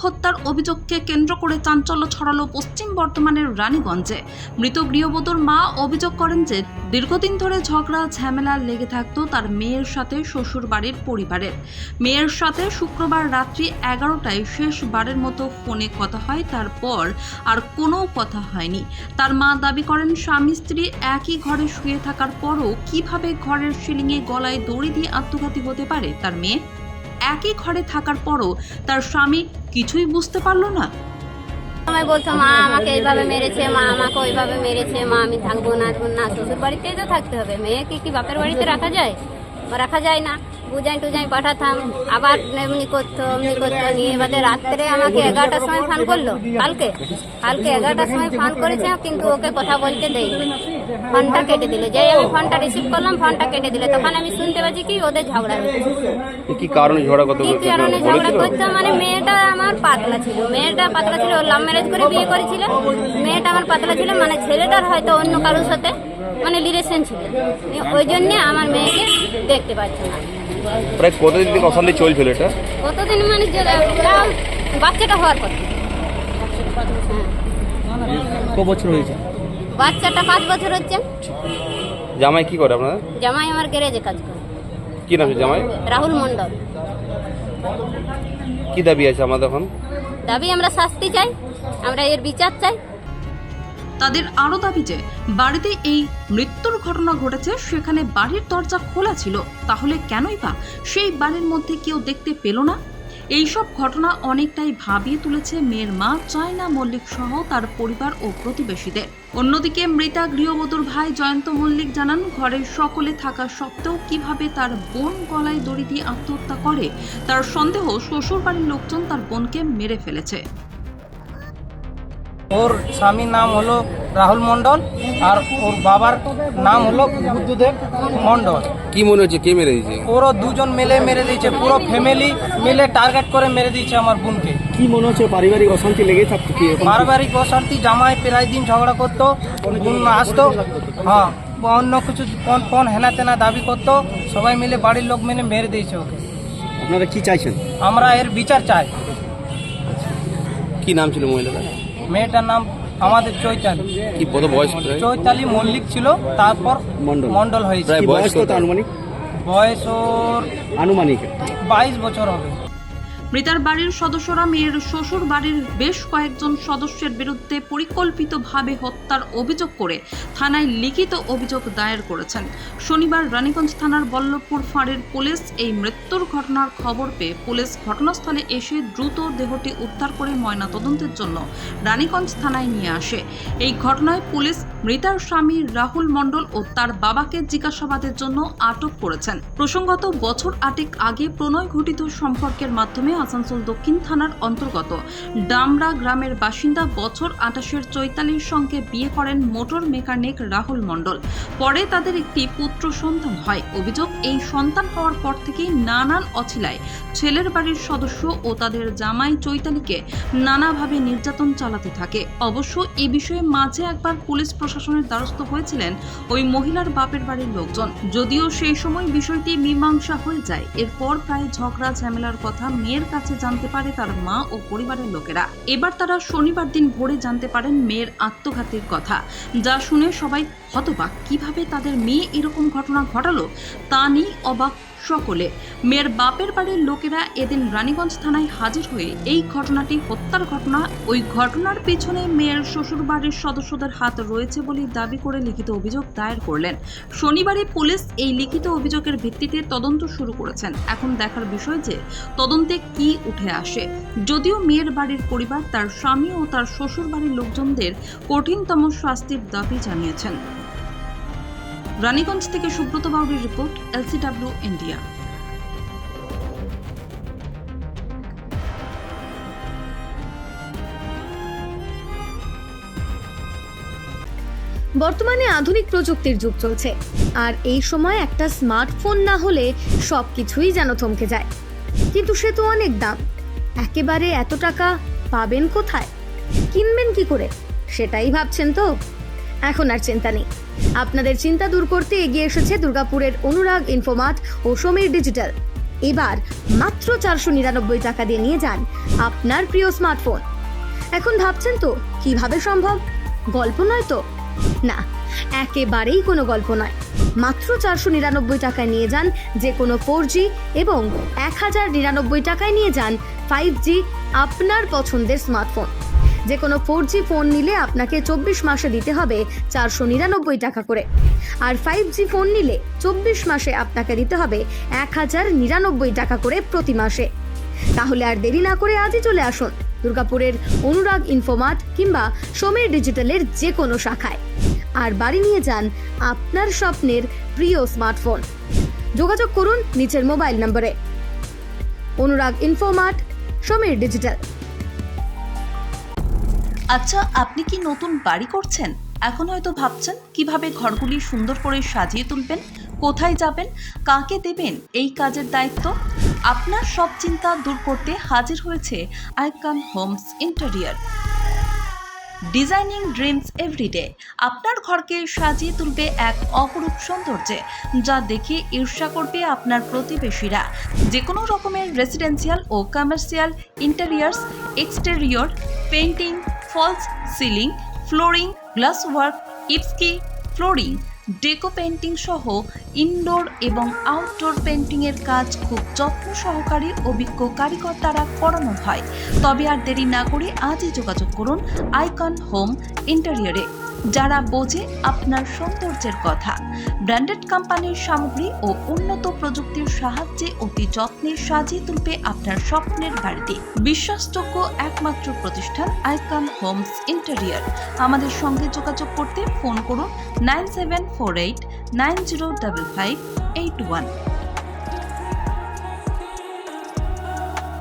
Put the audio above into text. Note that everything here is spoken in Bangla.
হত্যার অভিযোগকে কেন্দ্র করে চাঞ্চল্য ছড়ালো পশ্চিম বর্ধমানের রানীগঞ্জে। মৃত গৃহবধূর মা অভিযোগ করেন যে দীর্ঘদিন ধরে ঝগড়া ঝামেলা লেগে থাকতো তার মেয়ের সাথে শ্বশুর বাড়ির পরিবারের। মেয়ের সাথে শুক্রবার রাত্রি 11টায় শেষবারের মতো ফোনে কথা হয়, তারপর আর কোনো কথা হয়নি। তার মা দাবি করেন স্বামী স্ত্রী একই ঘরে শুয়ে থাকার পরও কিভাবে ঘরের সিলিংয়ে গলায় দড়ি দিয়ে আত্মঘাতী হতে পারে তার মেয়ে। একই ঘরে থাকার পরও তার স্বামী কিছুই বুঝতে পারল না। আমায় বলতো মা আমাকে এইভাবে মেরেছে, মা আমাকে ওইভাবে মেরেছে, মা আমি থাকবো না শ্বশুর বাড়িতেই তো থাকতে হবে। মেয়েকে কি বাপের বাড়িতে রাখা যায়? রাখা যায় না। বুঝাই টুজাই পাঠাতাম, আবার এমনি করতো নিয়ে এবারে রাত্রে আমাকে 11টার সময় ফোন করলো। কালকে 11টার সময় ফোন করেছে, কিন্তু ওকে কথা বলতে দেয়নি। ফোনটা কেটে দিল। যেই আমি ফোনটা রিসিভ করলাম, ফোনটা কেটে দিল। তখন আমি শুনতে পাচ্ছি কি ওদের ঝগড়া হচ্ছে। কি কারণে ঝগড়া করতে? কি কারণে ঝগড়া করছে মানে মেয়েটা আমার পাতলা ছিল। ও লাভ ম্যারেজ করে বিয়ে করেছিল। মেয়েটা আমার পাতলা ছিল, মানে ছেলেটার হয়তো অন্য কারোর সাথে মানে রিলেশন ছিল। ওই জন্য আমার মেয়েকে দেখতে পাচ্ছি না। প্রায় কতদিন থেকে অশান্তি চলছিল এটা? কতদিন মানে বাচ্চাটা হওয়ার পর। কত বছর হয়েছে? বাচ্চাটা 5 বছর হচ্ছে। জামাই কি করে আপনার? জামাই আমার গ্যারেজে কাজ করে। কি নাম জামাই? রাহুল মণ্ডল। কি দাবি আছে আমাদের এখন? দাবি আমরা শাস্তি চাই, আমরা এর বিচার চাই। তাদের আরও দাবি যে বাড়িতে এই মৃত্যুর ঘটনা ঘটেছে, সেখানে বাড়ির দরজা খোলা ছিল, তাহলে কেনই বা সেই বাড়ির মধ্যে কেউ দেখতে পেল না? এইসব ঘটনা অনেকটাই ভাবিয়ে তুলেছে মেয়ের মা চায়না মল্লিক সহ তার পরিবার ও প্রতিবেশীদের। অন্যদিকে মৃতা গৃহবধূর ভাই জয়ন্ত মল্লিক জানান, ঘরের সকলে থাকা সত্ত্বেও কিভাবে তার বোন গলায় দড়ি দিয়ে আত্মহত্যা করে তার সন্দেহ শ্বশুর বাড়ির লোকজন তার বোনকে মেরে ফেলেছে। ওর স্বামীর নাম হলো রাহুল মণ্ডল আর ওর বাবার নাম হলো বুদ্ধদেব মণ্ডল। কি মনে হচ্ছে কে মেরে দিয়েছে? ওরও দুজন মিলে মেরে দিয়েছে, পুরো ফ্যামিলি মিলে টার্গেট করে মেরে দিয়েছে আমার বোনকে। কি মনে হচ্ছে পারিবারিক অশান্তি লেগে থাকতো? কি পারিবারিক অশান্তি, জামাই প্রায় দিন ঝগড়া করতো, বোন আসতো, হ্যাঁ অন্য কিছু কোন হেনা তেনা দাবি করতো, সবাই মিলে বাড়ির লোক মিলে মেরে দিয়েছে ওকে। আপনারা কি চাইছেন? আমরা এর বিচার চাই। কি নাম ছিল মহিলাটা? মেয়েটার নাম আমাদের চৈতালি। কি কত বয়স? চৈতালি মল্লিক ছিল, তারপর মণ্ডল হয়েছে। প্রায় বয়স কত আনুমানিক? বয়স ওর আনুমানিক 22 বছর হবে। মৃতার বাড়ির সদস্যরা মেয়ের শ্বশুর বাড়ির বেশ কয়েকজন সদস্যের বিরুদ্ধে পরিকল্পিতভাবে হত্যার অভিযোগ করে থানায় লিখিত অভিযোগ দায়ের করেছেন। শনিবার রানীগঞ্জ থানার বল্লভপুর ফাঁড়ির পুলিশ এই মৃত্যুর ঘটনার খবর পেয়ে পুলিশ ঘটনাস্থলে এসে দ্রুত দেহটি উদ্ধার করে ময়নাতদন্তের জন্য রানীগঞ্জ থানায় নিয়ে আসে। এই ঘটনায় পুলিশ মৃতার স্বামী রাহুল মণ্ডল ও তার বাবাকে জিজ্ঞাসাবাদের জন্য আটক করেছেন। প্রসঙ্গত বছর 8 আগে প্রণয় ঘটিত সম্পর্কের মাধ্যমে আসানসোল দক্ষিণ থানার অন্তর্গত ডামরা গ্রামের বাসিন্দা বছর 28-এর চৈতালির সঙ্গে বিয়ে করেন মোটর মেকানিক রাহুল মণ্ডল। পরে তাদের একটি পুত্র সন্তান হয়। অভিযোগ, এই সন্তান হওয়ার পর থেকেই নানান অছিলায় ছেলের বাড়ির সদস্য ও তাদের জামাই চৈতালিকে নানাভাবে নির্যাতন চালাতে থাকে। অবশ্য এ বিষয়ে মাঝে একবার পুলিশ প্রশাসনের দ্বারস্থ হয়েছিলেন ওই মহিলার বাপের বাড়ির লোকজন, যদিও সেই সময় বিষয়টি মীমাংসা হয়ে যায়। এরপর প্রায় ঝগড়া ঝামেলার কথা মেয়ের কাছে জানতে পারে তার মা ও পরিবারের লোকেরা। এবার তারা শনিবার দিন ভোরে জানতে পারেন মেয়ের আত্মঘাতীর কথা, যা শুনে সবাই হতবাক। কিভাবে তাদের মেয়ে এরকম ঘটনা ঘটালো তা নিয়ে অবাক সকলে। মেয়ের বাপের বাড়ির লোকেরা এদিন রানীগঞ্জ থানায় হাজির হয়ে এই ঘটনাটি হত্যার ঘটনা, ওই ঘটনার পিছনে মেয়ের শ্বশুর বাড়ির সদস্যদের হাত রয়েছে বলে দাবি করে লিখিত অভিযোগ দায়ের করলেন। শনিবারই পুলিশ এই লিখিত অভিযোগের ভিত্তিতে তদন্ত শুরু করেছেন। এখন দেখার বিষয় যে তদন্তে কি উঠে আসে। যদিও মেয়ের বাড়ির পরিবার তার স্বামী ও তার শ্বশুর বাড়ির লোকজনদের কঠিনতম শাস্তির দাবি জানিয়েছেন। রানীগঞ্জ থেকে সুব্রত বাউরির রিপোর্ট, LCW ইন্ডিয়া। বর্তমানে আধুনিক প্রযুক্তির যুগ চলছে, আর এই সময় একটা স্মার্টফোন না হলে সবকিছুই যেন থমকে যায়। কিন্তু সে তো অনেক দাম, একেবারে এত টাকা পাবেন কোথায়, কিনবেন কি করে, সেটাই ভাবছেন তো? এখন আর চিন্তা নেই, আপনাদের চিন্তা দূর করতে এগিয়ে এসেছে দুর্গাপুরের অনুরাগ ইনফোমার্ট ও সমীর ডিজিটাল। এবার মাত্র 499 টাকা দিয়ে নিয়ে যান আপনার প্রিয় স্মার্টফোন। এখন ভাবছেন তো কিভাবে সম্ভব? গল্প নয় তো? না, একেবারেই কোনো গল্প নয়। মাত্র 499 টাকায় নিয়ে যান যে কোনো 4G এবং 1099 টাকায় নিয়ে যান 5G আপনার পছন্দের স্মার্টফোন। যে কোনো 4G ফোন নিলে আপনাকে 24 মাসে দিতে হবে 499 টাকা করে, আর 5G ফোন নিলে 24 মাসে আপনাকে দিতে হবে 1099 টাকা করে প্রতি মাসে। তাহলে আর দেরি না করে আজই চলে আসুন দুর্গাপুরের অনুরাগ ইনফোমার্ট কিংবা সমীর ডিজিটালের যে কোনো শাখায়, আর বাড়ি নিয়ে যান আপনার স্বপ্নের প্রিয় স্মার্টফোন। যোগাযোগ করুন নিচের মোবাইল নম্বরে। অনুরাগ ইনফোমার্ট, সমীর ডিজিটাল। আচ্ছা, আপনি কি নতুন বাড়ি করছেন? এখন হয়তো ভাবছেন কিভাবে ঘরগুলি সুন্দর করে সাজিয়ে তুলবেন, কোথায় যাবেন, কাকে দেবেন এই কাজের দায়িত্ব। আপনার সব চিন্তা দূর করতে হাজির হয়েছে icon homes interior. Designing dreams everyday আপনার ঘরকে সাজিয়ে তুলবে এক অপরূপ সৌন্দর্যে, যা দেখে ঈর্ষা করবে আপনার প্রতিবেশীরা। যে কোনো রকমের রেসিডেন্সিয়াল ও commercial interiors, exterior, painting, false ceiling, flooring, glass work, ইপস্কি ফ্লোরিং, ডেকো পেইন্টিং সহ ইনডোর এবং আউটডোর পেইন্টিংয়ের কাজ খুব যত্ন সহকারে অভিজ্ঞ কারিগর দ্বারা করানো হয়। তবে আর দেরি না করে আজই যোগাযোগ করুন আইকন হোম ইন্টেরিয়রে, যারা বোঝে আপনার সৌন্দর্যের কথা। ব্র্যান্ডেড কোম্পানির সামগ্রী ও উন্নত প্রযুক্তির সাহায্যে অতি যত্নে সাজিয়ে তুলবে আপনার স্বপ্নের বাড়িতে। বিশ্বাসযোগ্য একমাত্র প্রতিষ্ঠান আইকন হোমস ইন্টেরিয়র। আমাদের সঙ্গে যোগাযোগ করতে ফোন করুন 9748 905581।